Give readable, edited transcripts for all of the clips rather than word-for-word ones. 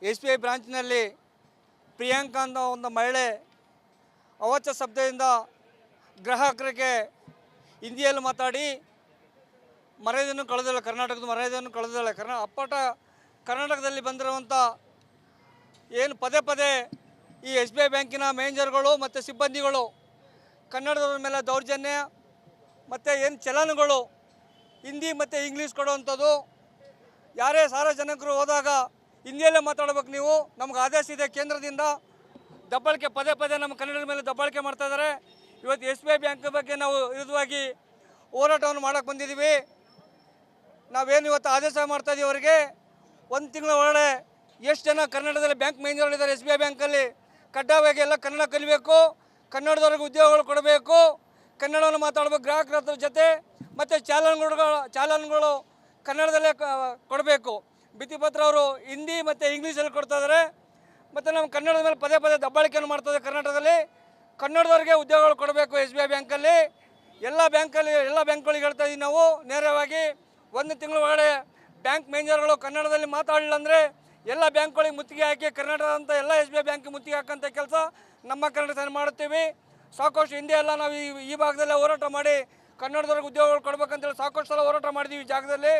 SBI ಬ್ರಾಂಚ್ನಲ್ಲಿ Priyanka ಅಂತ ಒಂದು ಮಹಿಳೆ ಅವಾಚ್ಯ ಶಬ್ದದಿಂದ ಗ್ರಾಹಕರಿಗೆ ಹಿಂದಿಯಲ್ಲಿ ಮಾತಾಡಿ ಮರ್ಯಾದೆಯನ್ನು ಕಳೆದಿಲ್ಲ, ಕರ್ನಾಟಕದ ಮರ್ಯಾದೆಯನ್ನು ಕಳೆದಿಲ್ಲ. ಅಪ್ಪಟ ಕರ್ನಾಟಕದಲ್ಲಿ ಬಂದಿರುವಂಥ ಏನು ಪದೇ ಪದೇ ಈ SBI ಬ್ಯಾಂಕಿನ ಮ್ಯಾನೇಜರ್ಗಳು ಮತ್ತು ಸಿಬ್ಬಂದಿಗಳು ಕನ್ನಡದವ್ರ ಮೇಲೆ ದೌರ್ಜನ್ಯ ಮತ್ತು ಏನು ಚಲನ್ಗಳು ಹಿಂದಿ ಮತ್ತು ಇಂಗ್ಲೀಷ್ ಕೊಡುವಂಥದ್ದು. ಯಾರೇ ಸಾರ್ವಜನಿಕರು ಹೋದಾಗ ಹಿಂದಿಯಲ್ಲೇ ಮಾತಾಡಬೇಕು, ನೀವು ನಮ್ಗೆ ಆದೇಶ ಇದೆ ಕೇಂದ್ರದಿಂದ. ದಬ್ಬಾಳಿಕೆ ಪದೇ ಪದೇ ನಮ್ಮ ಕನ್ನಡದ ಮೇಲೆ ದಬ್ಬಾಳಿಕೆ ಮಾಡ್ತಾಯಿದ್ದಾರೆ. ಇವತ್ತು SBI ಬ್ಯಾಂಕ್ ಬಗ್ಗೆ ನಾವು ವಿರುದ್ಧವಾಗಿ ಹೋರಾಟವನ್ನು ಮಾಡೋಕ್ಕೆ ಬಂದಿದ್ದೀವಿ. ನಾವೇನು ಇವತ್ತು ಆದೇಶ ಮಾಡ್ತಾಯಿದ್ದೀವಿ ಅವರಿಗೆ, ಒಂದು ತಿಂಗಳ ಒಳಗಡೆ ಎಷ್ಟು ಜನ ಕನ್ನಡದಲ್ಲಿ ಬ್ಯಾಂಕ್ ಮ್ಯಾನೇಜರ್ಗಳಿದ್ದಾರೆ SBI ಬ್ಯಾಂಕಲ್ಲಿ, ಕಡ್ಡಾಯವಾಗಿ ಎಲ್ಲ ಕನ್ನಡ ಕಲಿಬೇಕು, ಕನ್ನಡದವ್ರಿಗೆ ಉದ್ಯೋಗಗಳು ಕೊಡಬೇಕು, ಕನ್ನಡವನ್ನು ಮಾತಾಡಬೇಕು ಗ್ರಾಹಕರ ಜೊತೆ, ಮತ್ತು ಚಾಲನ್ಗಳು ಕನ್ನಡದಲ್ಲೇ ಕೊಡಬೇಕು. ಭಿತ್ತಿಪತ್ರ ಅವರು ಹಿಂದಿ ಮತ್ತು ಇಂಗ್ಲೀಷಲ್ಲಿ ಕೊಡ್ತಾಯಿದ್ದಾರೆ. ಮತ್ತು ನಮ್ಮ ಕನ್ನಡದ ಮೇಲೆ ಪದೇ ಪದೇ ದಬ್ಬಾಳಿಕೆಯನ್ನು ಮಾಡ್ತಾಯಿದ್ದಾರೆ. ಕರ್ನಾಟಕದಲ್ಲಿ ಕನ್ನಡದವ್ರಿಗೆ ಉದ್ಯೋಗಗಳು ಕೊಡಬೇಕು. SBI ಬ್ಯಾಂಕಲ್ಲಿ ಎಲ್ಲ ಬ್ಯಾಂಕ್ಗಳಿಗೆ ಹೇಳ್ತಾ ಇದ್ದೀವಿ ನಾವು ನೇರವಾಗಿ, ಒಂದು ತಿಂಗಳ ಒಳಗಡೆ ಬ್ಯಾಂಕ್ ಮ್ಯಾನೇಜರ್ಗಳು ಕನ್ನಡದಲ್ಲಿ ಮಾತಾಡಲಿಲ್ಲ ಅಂದರೆ ಎಲ್ಲ ಬ್ಯಾಂಕ್ಗಳಿಗೆ ಮುತ್ತಿಗೆ ಹಾಕಿ, ಕರ್ನಾಟಕದಂಥ ಎಲ್ಲ SBI ಬ್ಯಾಂಕಿಗೆ ಮುತ್ತಿಗೆ ಹಾಕೋಂಥ ಕೆಲಸ ನಮ್ಮ ಕನ್ನಡ ಮಾಡುತ್ತೀವಿ. ಸಾಕಷ್ಟು ಹಿಂದೆ ಎಲ್ಲ ನಾವು ಈ ಭಾಗದಲ್ಲೇ ಹೋರಾಟ ಮಾಡಿ ಕನ್ನಡದವ್ರಿಗೆ ಉದ್ಯೋಗಗಳು ಕೊಡ್ಬೇಕಂತೇಳಿ ಸಾಕಷ್ಟು ಸಲ ಹೋರಾಟ ಮಾಡಿದ್ದೀವಿ ಈ ಜಾಗದಲ್ಲಿ.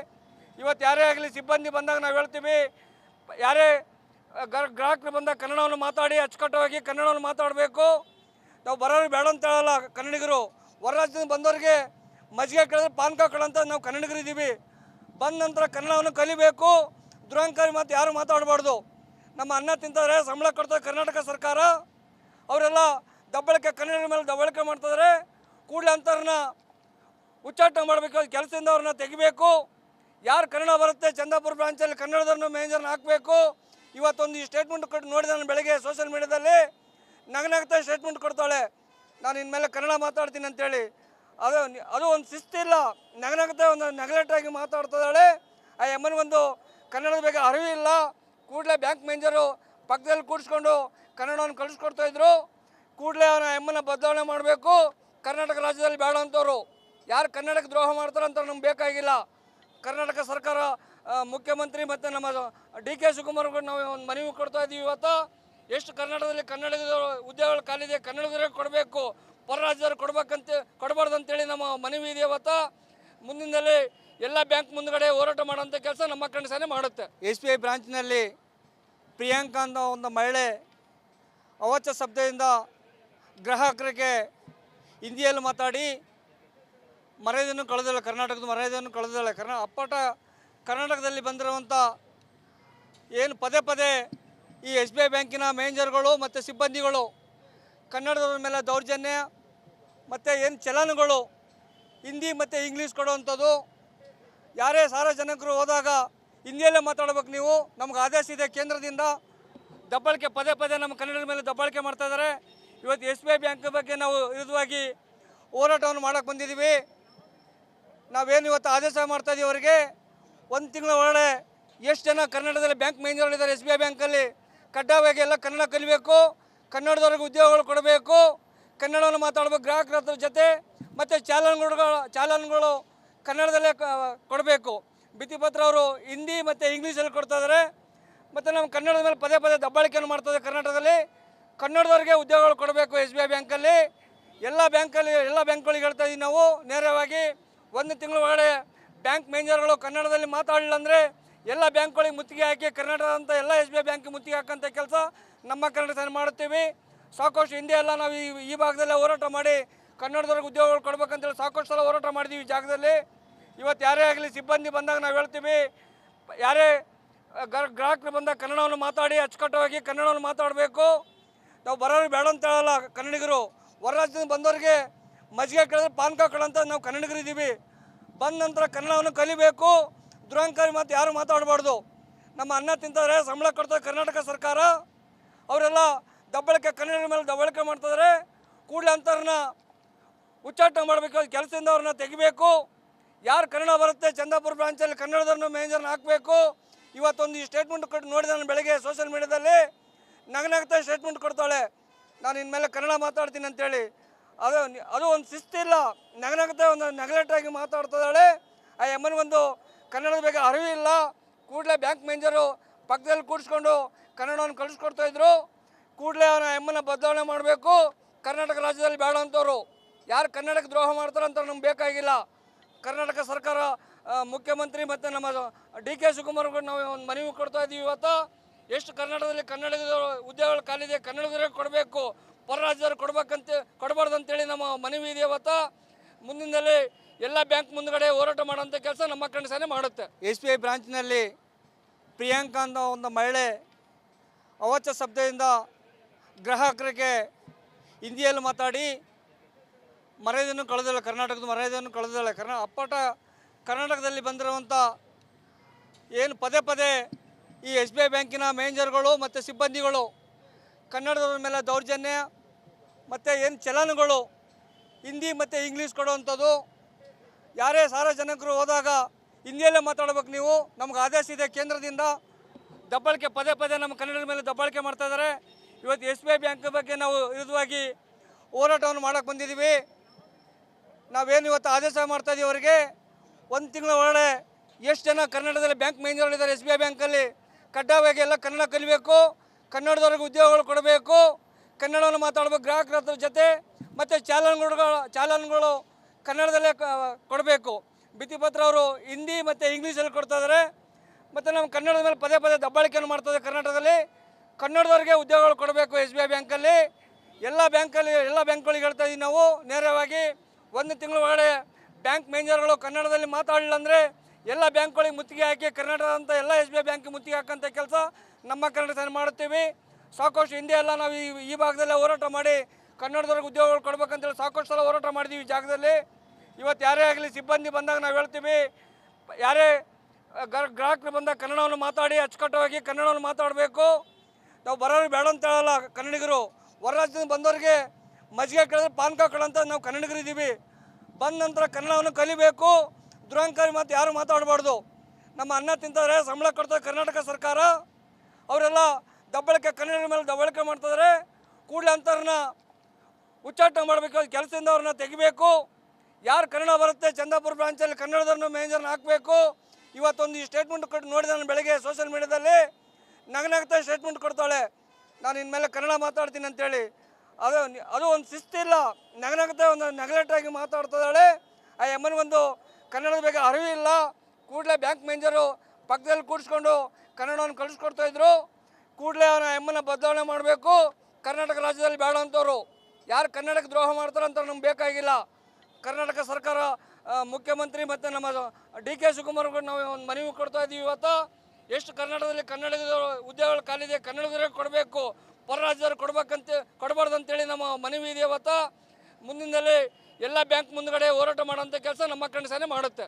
ಇವತ್ತು ಯಾರೇ ಆಗಲಿ ಸಿಬ್ಬಂದಿ ಬಂದಾಗ ನಾವು ಹೇಳ್ತೀವಿ, ಯಾರೇ ಗ್ರಾಹಕರು ಬಂದಾಗ ಕನ್ನಡವನ್ನು ಮಾತಾಡಿ ಅಚ್ಚುಕಟ್ಟಾಗಿ ಕನ್ನಡವನ್ನು ಮಾತಾಡಬೇಕು. ನಾವು ಬರೋರು ಬೇಡ ಅಂತ ಹೇಳಲ್ಲ ಕನ್ನಡಿಗರು. ಹೊರ ರಾಜ್ಯದಿಂದ ಬಂದವರಿಗೆ ಮಜ್ಜಿಗೆ ಕೇಳಿದ್ರೆ ಪಾನ್ಕ ಕೊಡೋಂಥ ನಾವು ಕನ್ನಡಿಗರಿದ್ದೀವಿ. ಬಂದ ನಂತರ ಕನ್ನಡವನ್ನು ಕಲಿಬೇಕು. ದುರಂಕಾರಿ ಮಾತು ಯಾರು ಮಾತಾಡಬಾರ್ದು. ನಮ್ಮ ಅನ್ನ ತಿಂತಾರೆ, ಸಂಬಳ ಕೊಡ್ತಾರೆ ಕರ್ನಾಟಕ ಸರ್ಕಾರ. ಅವರೆಲ್ಲ ದಬ್ಬಾಳಿಕೆ ಕನ್ನಡ ಮೇಲೆ ದಬ್ಬಾಳಿಕೆ ಮಾಡ್ತಿದ್ದಾರೆ. ಕೂಡಲೇ ಅಂಥವ್ರನ್ನ ಉಚ್ಚಾಟ ಮಾಡಬೇಕು, ಕೆಲಸದಿಂದ ಅವ್ರನ್ನ ತೆಗಿಬೇಕು. ಯಾರು ಕನ್ನಡ ಬರುತ್ತೆ ಚಂದಾಪುರ ಬ್ರಾಂಚಲ್ಲಿ ಕನ್ನಡದವ್ರನ್ನ ಮ್ಯಾನೇಜರ್ನ ಹಾಕಬೇಕು. ಇವತ್ತೊಂದು ಸ್ಟೇಟ್ಮೆಂಟ್ ಕೊಟ್ಟು ನೋಡಿದೆ ನಾನು ಬೆಳಗ್ಗೆ ಸೋಷಿಯಲ್ ಮೀಡಿಯಾದಲ್ಲಿ. ನಗನಗ್ತಾ ಸ್ಟೇಟ್ಮೆಂಟ್ ಕೊಡ್ತಾಳೆ, ನಾನು ಇನ್ಮೇಲೆ ಕನ್ನಡ ಮಾತಾಡ್ತೀನಿ ಅಂತೇಳಿ. ಅದು ಒಂದು ಶಿಸ್ತಿಲ್ಲ. ನಗನಗ್ತಾ ಒಂದು ನೆಗ್ಲೆಕ್ಟಾಗಿ ಮಾತಾಡ್ತಿದ್ದಾಳೆ. ಆ ಎಮ್ಮನಿಗೊಂದು ಕನ್ನಡದ ಬಗ್ಗೆ ಅರಿವಿಲ್ಲ. ಕೂಡಲೇ ಬ್ಯಾಂಕ್ ಮ್ಯಾನೇಜರು ಪಕ್ಕದಲ್ಲಿ ಕೂಡಿಸ್ಕೊಂಡು ಕನ್ನಡವನ್ನು ಕಳಿಸ್ಕೊಡ್ತಾಯಿದ್ರು. ಕೂಡಲೇ ಅವನ ಎಮ್ಮನ ಬದಲಾವಣೆ ಮಾಡಬೇಕು. ಕರ್ನಾಟಕ ರಾಜ್ಯದಲ್ಲಿ ಬೇಡ ಅಂತವರು ಯಾರು ಕನ್ನಡಕ್ಕೆ ದ್ರೋಹ ಮಾಡ್ತಾರೆ ಅಂತ ನಮ್ಗೆ ಬೇಕಾಗಿಲ್ಲ. ಕರ್ನಾಟಕ ಸರ್ಕಾರ ಮುಖ್ಯಮಂತ್ರಿ ಮತ್ತು ನಮ್ಮ DK ಶಿವಕುಮಾರ್ಗೂ ನಾವು ಒಂದು ಮನವಿ ಕೊಡ್ತಾ ಇದ್ದೀವಿ. ಇವತ್ತು ಎಷ್ಟು ಕನ್ನಡದಲ್ಲಿ ಕನ್ನಡದ ಉದ್ಯೋಗಗಳು ಖಾಲಿದೆ, ಕನ್ನಡದವರಿಗೆ ಕೊಡಬೇಕು, ಹೊರ ರಾಜ್ಯದವ್ರು ಕೊಡಬಾರ್ದು ಅಂತೇಳಿ ನಮ್ಮ ಮನವಿ ಇದೆ. ಇವತ್ತು ಮುಂದಿನಲ್ಲಿ ಎಲ್ಲ ಬ್ಯಾಂಕ್ ಮುಂದುಗಡೆ ಹೋರಾಟ ಮಾಡೋಂಥ ಕೆಲಸ ನಮ್ಮ ಕನ್ನಡ ಮಾಡುತ್ತೆ. SBI ಬ್ರಾಂಚ್ನಲ್ಲಿ ಪ್ರಿಯಾಂಕಾ ಅಂತ ಒಂದು ಮಹಿಳೆ ಅವಾಚ್ಯ ಶಬ್ದದಿಂದ ಗ್ರಾಹಕರಿಗೆ ಹಿಂದಿಯಲ್ಲಿ ಮಾತಾಡಿ ಮರ್ಯಾದೆಯನ್ನು ಕಳೆದಿಲ್ಲ, ಕರ್ನಾಟಕದ ಮರ್ಯಾದೆಯನ್ನು ಕಳೆದಿಲ್ಲ. ಅಪ್ಪಟ ಕರ್ನಾಟಕದಲ್ಲಿ ಬಂದಿರುವಂಥ ಏನು ಪದೇ ಪದೇ ಈ SBI ಬ್ಯಾಂಕಿನ ಮ್ಯಾನೇಜರ್ಗಳು ಮತ್ತು ಸಿಬ್ಬಂದಿಗಳು ಕನ್ನಡದವ್ರ ಮೇಲೆ ದೌರ್ಜನ್ಯ ಮತ್ತು ಏನು ಚಲನ್ಗಳು ಹಿಂದಿ ಮತ್ತು ಇಂಗ್ಲೀಷ್ ಕೊಡುವಂಥದ್ದು. ಯಾರೇ ಸಾರ್ವಜನಿಕರು ಹೋದಾಗ ಹಿಂದಿಯಲ್ಲೇ ಮಾತಾಡಬೇಕು, ನೀವು ನಮ್ಗೆ ಆದೇಶ ಇದೆ ಕೇಂದ್ರದಿಂದ. ದಬ್ಬಾಳಿಕೆ ಪದೇ ಪದೇ ನಮ್ಮ ಕನ್ನಡದ ಮೇಲೆ ದಬ್ಬಾಳಿಕೆ ಮಾಡ್ತಾಯಿದ್ದಾರೆ. ಇವತ್ತು SBI ಬ್ಯಾಂಕ್ ಬಗ್ಗೆ ನಾವು ವಿರುದ್ಧವಾಗಿ ಹೋರಾಟವನ್ನು ಮಾಡೋಕ್ಕೆ ಬಂದಿದ್ದೀವಿ. ನಾವೇನು ಇವತ್ತು ಆದೇಶ ಮಾಡ್ತಾಯಿದ್ದೀವಿ ಅವರಿಗೆ, ಒಂದು ತಿಂಗಳ ಒಳಗಡೆ ಎಷ್ಟು ಜನ ಕನ್ನಡದಲ್ಲಿ ಬ್ಯಾಂಕ್ ಮ್ಯಾನೇಜರ್ಗಳಿದ್ದಾರೆ SBI ಬ್ಯಾಂಕಲ್ಲಿ, ಕಡ್ಡಾಯವಾಗಿ ಎಲ್ಲ ಕನ್ನಡ ಕಲಿಬೇಕು, ಕನ್ನಡದವ್ರಿಗೆ ಉದ್ಯೋಗಗಳು ಕೊಡಬೇಕು, ಕನ್ನಡವನ್ನು ಮಾತಾಡಬೇಕು ಗ್ರಾಹಕರ ಜೊತೆ, ಮತ್ತು ಚಾಲನ್ಗಳು ಕನ್ನಡದಲ್ಲೇ ಕೊಡಬೇಕು. ಭಿತ್ತಿಪತ್ರ ಅವರು ಹಿಂದಿ ಮತ್ತು ಇಂಗ್ಲೀಷಲ್ಲಿ ಕೊಡ್ತಾಯಿದ್ದಾರೆ. ಮತ್ತು ನಮ್ಮ ಕನ್ನಡದ ಮೇಲೆ ಪದೇ ಪದೇ ದಬ್ಬಾಳಿಕೆಯನ್ನು ಮಾಡ್ತಾಯಿದ್ದಾರೆ. ಕರ್ನಾಟಕದಲ್ಲಿ ಕನ್ನಡದವ್ರಿಗೆ ಉದ್ಯೋಗಗಳು ಕೊಡಬೇಕು. SBI ಬ್ಯಾಂಕಲ್ಲಿ ಎಲ್ಲ ಬ್ಯಾಂಕ್ಗಳಿಗೆ ಹೇಳ್ತಾ ಇದ್ದೀವಿ ನಾವು ನೇರವಾಗಿ, ಒಂದು ತಿಂಗಳ ಒಳಗಡೆ ಬ್ಯಾಂಕ್ ಮ್ಯಾನೇಜರ್ಗಳು ಕನ್ನಡದಲ್ಲಿ ಮಾತಾಡಲಿಲ್ಲ ಅಂದರೆ ಎಲ್ಲ ಬ್ಯಾಂಕ್ಗಳಿಗೆ ಮುತ್ತಿಗೆ ಹಾಕಿ, ಕರ್ನಾಟಕದಂಥ ಎಲ್ಲ SBI ಬ್ಯಾಂಕಿಗೆ ಮುತ್ತಿಗೆ ಹಾಕೋಂಥ ಕೆಲಸ ನಮ್ಮ ಕನ್ನಡ ಮಾಡುತ್ತೀವಿ. ಸಾಕಷ್ಟು ಹಿಂದೆ ಎಲ್ಲ ನಾವು ಈ ಭಾಗದಲ್ಲೇ ಹೋರಾಟ ಮಾಡಿ ಕನ್ನಡದವ್ರಿಗೆ ಉದ್ಯೋಗಗಳು ಕೊಡ್ಬೇಕಂತೇಳಿ ಸಾಕಷ್ಟು ಸಲ ಹೋರಾಟ ಮಾಡಿದ್ದೀವಿ ಈ ಜಾಗದಲ್ಲಿ. ಇವತ್ತು ಯಾರೇ ಆಗಲಿ ಸಿಬ್ಬಂದಿ ಬಂದಾಗ ನಾವು ಹೇಳ್ತೀವಿ, ಯಾರೇ ಗ್ರಾಹಕರು ಬಂದಾಗ ಕನ್ನಡವನ್ನು ಮಾತಾಡಿ ಅಚ್ಚುಕಟ್ಟಾಗಿ ಕನ್ನಡವನ್ನು ಮಾತಾಡಬೇಕು. ನಾವು ಬರೋರು ಬೇಡ ಅಂತ ಹೇಳಲ್ಲ ಕನ್ನಡಿಗರು. ಹೊರ ರಾಜ್ಯದಿಂದ ಬಂದವರಿಗೆ ಮಜ್ಜಿಗೆ ಕೇಳಿದ್ರೆ ಪಾನ್ಕ ಕೊಡೋಂಥ ನಾವು ಕನ್ನಡಿಗರಿದ್ದೀವಿ. ಬಂದ ನಂತರ ಕನ್ನಡವನ್ನು ಕಲಿಬೇಕು. ದುರಂಕಾರಿ ಮಾತು ಯಾರು ಮಾತಾಡಬಾರ್ದು. ನಮ್ಮ ಅನ್ನ ತಿಂತಾರೆ, ಸಂಬಳ ಕೊಡ್ತಾರೆ ಕರ್ನಾಟಕ ಸರ್ಕಾರ. ಅವರೆಲ್ಲ ದಬ್ಬಾಳಿಕೆ ಕನ್ನಡ ಮೇಲೆ ದಬ್ಬಾಳಿಕೆ ಮಾಡ್ತಿದ್ದಾರೆ. ಕೂಡಲೇ ಅಂಥವ್ರನ್ನ ಉಚ್ಚಾಟ ಮಾಡಬೇಕು, ಕೆಲಸದಿಂದ ಅವ್ರನ್ನ ತೆಗಿಬೇಕು. ಯಾರು ಕನ್ನಡ ಬರುತ್ತೆ ಚಂದಾಪುರ ಬ್ರಾಂಚಲ್ಲಿ ಕನ್ನಡದವ್ರನ್ನ ಮ್ಯಾನೇಜರ್ನ ಹಾಕಬೇಕು. ಇವತ್ತೊಂದು ಸ್ಟೇಟ್ಮೆಂಟ್ ಕೊಟ್ಟು ನೋಡಿದೆ ನಾನು ಬೆಳಗ್ಗೆ ಸೋಷಿಯಲ್ ಮೀಡಿಯಾದಲ್ಲಿ. ನಗನಗ್ತಾ ಸ್ಟೇಟ್ಮೆಂಟ್ ಕೊಡ್ತಾಳೆ, ನಾನು ಇನ್ಮೇಲೆ ಕನ್ನಡ ಮಾತಾಡ್ತೀನಿ ಅಂತೇಳಿ. ಅದು ಒಂದು ಶಿಸ್ತಿಲ್ಲ. ನಗನಗ್ತಾ ಒಂದು ನೆಗ್ಲೆಕ್ಟಾಗಿ ಮಾತಾಡ್ತಿದ್ದಾಳೆ. ಆ ಎಮ್ಮನಿಗೊಂದು ಕನ್ನಡದ ಬಗ್ಗೆ ಅರಿವಿಲ್ಲ. ಕೂಡಲೇ ಬ್ಯಾಂಕ್ ಮ್ಯಾನೇಜರು ಪಕ್ಕದಲ್ಲಿ ಕೂಡಿಸ್ಕೊಂಡು ಕನ್ನಡವನ್ನು ಕಳಿಸ್ಕೊಡ್ತಾ ಇದ್ರು. ಕೂಡಲೇ ಅವನ ಎಮ್ಮನ್ನು ಬದಲಾವಣೆ ಮಾಡಬೇಕು. ಕರ್ನಾಟಕ ರಾಜ್ಯದಲ್ಲಿ ಬೇಡ ಅಂತವರು ಯಾರು ಕನ್ನಡಕ್ಕೆ ದ್ರೋಹ ಮಾಡ್ತಾರೆ ಅಂತ ನಮ್ಗೆ ಬೇಕಾಗಿಲ್ಲ. ಕರ್ನಾಟಕ ಸರ್ಕಾರ ಮುಖ್ಯಮಂತ್ರಿ ಮತ್ತು ನಮ್ಮ DK ಶಿವಕುಮಾರ್ಗೂ ನಾವು ಒಂದು ಮನವಿ ಕೊಡ್ತಾ ಇದ್ದೀವಿ. ಇವತ್ತು ಎಷ್ಟು ಕನ್ನಡದಲ್ಲಿ ಕನ್ನಡಿಗರ ಉದ್ಯೋಗಗಳು ಖಾಲಿದೆ, ಕನ್ನಡಿಗರಿಗೆ ಕೊಡಬೇಕು, ಹೊರ ರಾಜ್ಯದವ್ರು ಕೊಡಬಾರ್ದು ಅಂತೇಳಿ ನಮ್ಮ ಮನವಿ ಇದೆ. ಇವತ್ತು ಮುಂದಿನಲ್ಲಿ ಎಲ್ಲ ಬ್ಯಾಂಕ್ ಮುಂದುಗಡೆ ಹೋರಾಟ ಮಾಡೋಂಥ ಕೆಲಸ ನಮ್ಮ ಕಂಡಸನೆ ಮಾಡುತ್ತೆ. SBI ಬ್ರಾಂಚ್ನಲ್ಲಿ ಪ್ರಿಯಾಂಕಾ ಅಂತ ಒಂದು ಮಹಿಳೆ ಅವಾಚ್ಯ ಶಬ್ದದಿಂದ ಗ್ರಾಹಕರಿಗೆ ಹಿಂದಿಯಲ್ಲಿ ಮಾತಾಡಿ ಮರ್ಯಾದೆಯನ್ನು ಕಳೆದಿಲ್ಲ, ಕರ್ನಾಟಕದ ಮರ್ಯಾದೆಯನ್ನು ಕಳೆದಿಲ್ಲ. ಅಪ್ಪಟ ಕರ್ನಾಟಕದಲ್ಲಿ ಬಂದಿರುವಂಥ ಏನು ಪದೇ ಪದೇ ಈ SBI ಬ್ಯಾಂಕಿನ ಮ್ಯಾನೇಜರ್ಗಳು ಮತ್ತು ಸಿಬ್ಬಂದಿಗಳು ಕನ್ನಡದವ್ರ ಮೇಲೆ ದೌರ್ಜನ್ಯ ಮತ್ತು ಏನು ಚಲನ್ಗಳು ಹಿಂದಿ ಮತ್ತು ಇಂಗ್ಲೀಷ್ ಕೊಡುವಂಥದ್ದು. ಯಾರೇ ಸಾರ್ವಜನಿಕರು ಹೋದಾಗ ಹಿಂದಿಯಲ್ಲೇ ಮಾತಾಡ್ಬೇಕು ನೀವು, ನಮ್ಗೆ ಆದೇಶ ಇದೆ ಕೇಂದ್ರದಿಂದ. ದಬ್ಬಾಳಿಕೆ ಪದೇ ಪದೇ ನಮ್ಮ ಕನ್ನಡದ ಮೇಲೆ ದಬ್ಬಾಳಿಕೆ ಮಾಡ್ತಾಯಿದ್ದಾರೆ. ಇವತ್ತು SBI ಬ್ಯಾಂಕ್ ಬಗ್ಗೆ ನಾವು ವಿರುದ್ಧವಾಗಿ ಹೋರಾಟವನ್ನು ಮಾಡೋಕ್ಕೆ ಬಂದಿದ್ದೀವಿ. ನಾವೇನು ಇವತ್ತು ಆದೇಶ ಮಾಡ್ತಾಯಿದ್ದೀವಿ ಅವರಿಗೆ, ಒಂದು ತಿಂಗಳ ಒಳಗಡೆ ಎಷ್ಟು ಜನ ಕನ್ನಡದಲ್ಲಿ ಬ್ಯಾಂಕ್ ಮ್ಯಾನೇಜರ್ಗಳಿದ್ದಾರೆ SBI ಬ್ಯಾಂಕಲ್ಲಿ, ಕಡ್ಡಾಯವಾಗಿ ಎಲ್ಲ ಕನ್ನಡ ಕಲಿಬೇಕು, ಕನ್ನಡದವ್ರಿಗೆ ಉದ್ಯೋಗಗಳು ಕೊಡಬೇಕು, ಕನ್ನಡವನ್ನು ಮಾತಾಡಬೇಕು ಗ್ರಾಹಕರ ಜೊತೆ, ಮತ್ತು ಚಾಲನ್ಗಳು ಕನ್ನಡದಲ್ಲೇ ಕೊಡಬೇಕು. ಭಿತ್ತಿಪತ್ರ ಅವರು ಹಿಂದಿ ಮತ್ತು ಇಂಗ್ಲೀಷಲ್ಲಿ ಕೊಡ್ತಾಯಿದ್ದಾರೆ. ಮತ್ತು ನಮ್ಮ ಕನ್ನಡದ ಮೇಲೆ ಪದೇ ಪದೇ ದಬ್ಬಾಳಿಕೆಯನ್ನು ಮಾಡ್ತಾಯಿದ್ದಾರೆ. ಕರ್ನಾಟಕದಲ್ಲಿ ಕನ್ನಡದವ್ರಿಗೆ ಉದ್ಯೋಗಗಳು ಕೊಡಬೇಕು. SBI ಬ್ಯಾಂಕಲ್ಲಿ ಎಲ್ಲ ಬ್ಯಾಂಕ್ಗಳಿಗೆ ಹೇಳ್ತಾ ಇದ್ದೀವಿ ನಾವು ನೇರವಾಗಿ, ಒಂದು ತಿಂಗಳ ಒಳಗಡೆ ಬ್ಯಾಂಕ್ ಮ್ಯಾನೇಜರ್ಗಳು ಕನ್ನಡದಲ್ಲಿ ಮಾತಾಡಲಿಲ್ಲ ಅಂದರೆ ಎಲ್ಲ ಬ್ಯಾಂಕ್ಗಳಿಗೆ ಮುತ್ತಿಗೆ ಹಾಕಿ ಕರ್ನಾಟಕದಂಥ ಎಲ್ಲ SBI ಬ್ಯಾಂಕಿಗೆ ಮುತ್ತಿಗೆ ಹಾಕೋಂಥ ಕೆಲಸ ನಮ್ಮ ಕನ್ನಡ ಮಾಡುತ್ತೀವಿ. ಸಾಕಷ್ಟು ಹಿಂದೆ ಎಲ್ಲ ನಾವು ಈ ಭಾಗದಲ್ಲೇ ಹೋರಾಟ ಮಾಡಿ ಕನ್ನಡದವ್ರಿಗೆ ಉದ್ಯೋಗಗಳು ಕೊಡ್ಬೇಕಂತೇಳಿ ಸಾಕಷ್ಟು ಸಲ ಹೋರಾಟ ಮಾಡಿದ್ದೀವಿ ಈ ಜಾಗದಲ್ಲಿ. ಇವತ್ತು ಯಾರೇ ಆಗಲಿ ಸಿಬ್ಬಂದಿ ಬಂದಾಗ ನಾವು ಹೇಳ್ತೀವಿ, ಯಾರೇ ಗ್ರಾಹಕರು ಬಂದಾಗ ಕನ್ನಡವನ್ನು ಮಾತಾಡಿ ಅಚ್ಚುಕಟ್ಟಾಗಿ ಕನ್ನಡವನ್ನು ಮಾತಾಡಬೇಕು. ನಾವು ಬರೋರು ಬೇಡ ಅಂತ ಹೇಳಲ್ಲ ಕನ್ನಡಿಗರು. ಹೊರ ರಾಜ್ಯದಿಂದ ಬಂದವರಿಗೆ ಮಜ್ಜಿಗೆ ಕೇಳಿದ್ರೆ ಪಾನ್ಕ ಕೊಡೋಂಥ ನಾವು ಕನ್ನಡಿಗರಿದ್ದೀವಿ. ಬಂದ ನಂತರ ಕನ್ನಡವನ್ನು ಕಲಿಬೇಕು. ದುರಂಕಾರಿ ಮಾತು ಯಾರು ಮಾತಾಡಬಾರ್ದು. ನಮ್ಮ ಅನ್ನ ತಿಂತಾರೆ, ಸಂಬಳ ಕೊಡ್ತಾರೆ ಕರ್ನಾಟಕ ಸರ್ಕಾರ. ಅವರೆಲ್ಲ ದಬ್ಬಳಿಕೆ ಕನ್ನಡಿಗರ ಮೇಲೆ ದಬ್ಬಳಿಕೆ ಮಾಡ್ತಿದ್ದಾರೆ. ಕೂಡಲೇ ಅಂಥವ್ರನ್ನ ಉಚ್ಚಾಟ ಮಾಡಬೇಕು, ಕೆಲಸದಿಂದ ಅವ್ರನ್ನ ತೆಗಿಬೇಕು. ಯಾರು ಕನ್ನಡ ಬರುತ್ತೆ ಚಂದಾಪುರ ಬ್ರಾಂಚಲ್ಲಿ ಕನ್ನಡದವ್ರನ್ನ ಮ್ಯಾನೇಜರ್ನ ಹಾಕಬೇಕು. ಇವತ್ತೊಂದು ಸ್ಟೇಟ್ಮೆಂಟ್ ಕೊಟ್ಟು ನೋಡಿದೆ ನಾನು ಬೆಳಗ್ಗೆ ಸೋಷಿಯಲ್ ಮೀಡಿಯಾದಲ್ಲಿ. ನಗನಗ್ತಾ ಸ್ಟೇಟ್ಮೆಂಟ್ ಕೊಡ್ತಾಳೆ, ನಾನು ಇನ್ಮೇಲೆ ಕನ್ನಡ ಮಾತಾಡ್ತೀನಿ ಅಂತೇಳಿ. ಅದು ಒಂದು ಶಿಸ್ತಿಲ್ಲ. ನಗನಗ್ತಾ ಒಂದು ನೆಗ್ಲೆಕ್ಟಾಗಿ ಮಾತಾಡ್ತಿದ್ದಾಳೆ. ಆ ಎಮ್ಮನಿಗೊಂದು ಕನ್ನಡದ ಬಗ್ಗೆ ಅರಿವಿಲ್ಲ. ಕೂಡಲೇ ಬ್ಯಾಂಕ್ ಮ್ಯಾನೇಜರು ಪಕ್ಕದಲ್ಲಿ ಕೂಡಿಸ್ಕೊಂಡು ಕನ್ನಡವನ್ನು ಕಳಿಸ್ಕೊಡ್ತಾಯಿದ್ರು. ಕೂಡಲೇ ಅವನ ಎಮ್ಮನ್ನು ಬದಲಾವಣೆ ಮಾಡಬೇಕು. ಕರ್ನಾಟಕ ರಾಜ್ಯದಲ್ಲಿ ಬೇಡ ಅಂತವರು ಯಾರು ಕನ್ನಡಕ್ಕೆ ದ್ರೋಹ ಮಾಡ್ತಾರೆ ಅಂತ ನಮ್ಗೆ ಬೇಕಾಗಿಲ್ಲ. ಕರ್ನಾಟಕ ಸರ್ಕಾರ ಮುಖ್ಯಮಂತ್ರಿ ಮತ್ತು ನಮ್ಮ DK ಶಿವಕುಮಾರ್ಗೂ ನಾವು ಒಂದು ಮನವಿ ಕೊಡ್ತಾ ಇದ್ದೀವಿ. ಇವತ್ತು ಎಷ್ಟು ಕನ್ನಡದಲ್ಲಿ ಕನ್ನಡಿಗರ ಉದ್ಯೋಗಗಳು ಖಾಲಿದೆ, ಕನ್ನಡಿಗರಿಗೆ ಕೊಡಬೇಕು, ಹೊರ ರಾಜ್ಯದವ್ರು ಕೊಡಬಾರ್ದು ಅಂತೇಳಿ ನಮ್ಮ ಮನವಿ ಇದೆ. ಇವತ್ತು ಮುಂದಿನಲ್ಲಿ ಎಲ್ಲ ಬ್ಯಾಂಕ್ ಮುಂದುಗಡೆ ಹೋರಾಟ ಮಾಡೋಂಥ ಕೆಲಸ ನಮ್ಮ ಕಂಡಸನೆ ಮಾಡುತ್ತೆ.